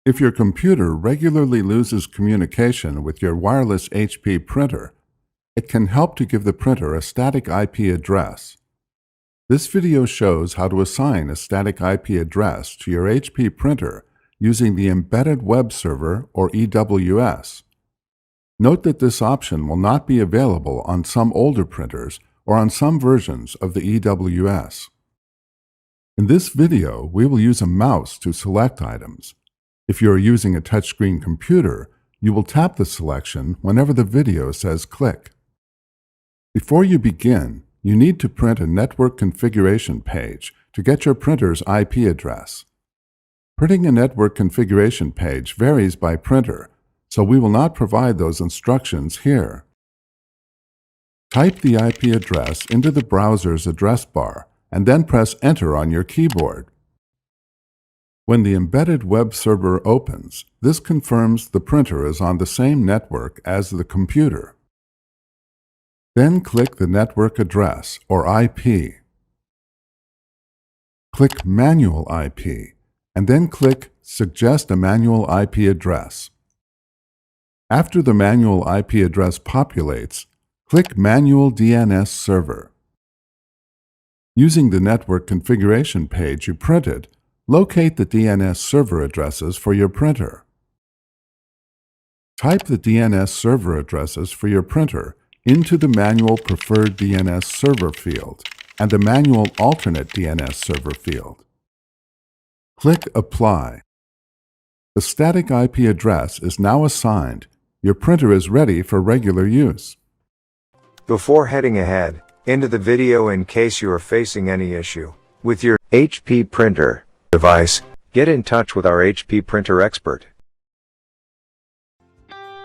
If your computer regularly loses communication with your wireless HP printer, it can help to give the printer a static IP address. This video shows how to assign a static IP address to your HP printer using the Embedded Web Server, or EWS. Note that this option will not be available on some older printers or on some versions of the EWS. In this video, we will use a mouse to select items. If you are using a touchscreen computer, you will tap the selection whenever the video says click. Before you begin, you need to print a network configuration page to get your printer's IP address. Printing a network configuration page varies by printer, so we will not provide those instructions here. Type the IP address into the browser's address bar and then press Enter on your keyboard. When the Embedded Web Server opens, this confirms the printer is on the same network as the computer. Then click the network address, or IP. Click Manual IP, and then click Suggest a Manual IP Address. After the manual IP address populates, click Manual DNS Server. Using the network configuration page you printed, locate the DNS server addresses for your printer. Type the DNS server addresses for your printer into the Manual Preferred DNS Server field and the Manual Alternate DNS Server field. Click Apply. The static IP address is now assigned. Your printer is ready for regular use. Before heading ahead into the video, in case you are facing any issue with your HP printer device, get in touch with our HP printer expert.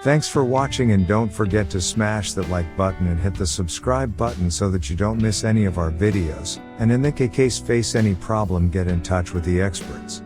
Thanks for watching, and don't forget to smash that like button and hit the subscribe button so that you don't miss any of our videos, and in the case face any problem, get in touch with the experts.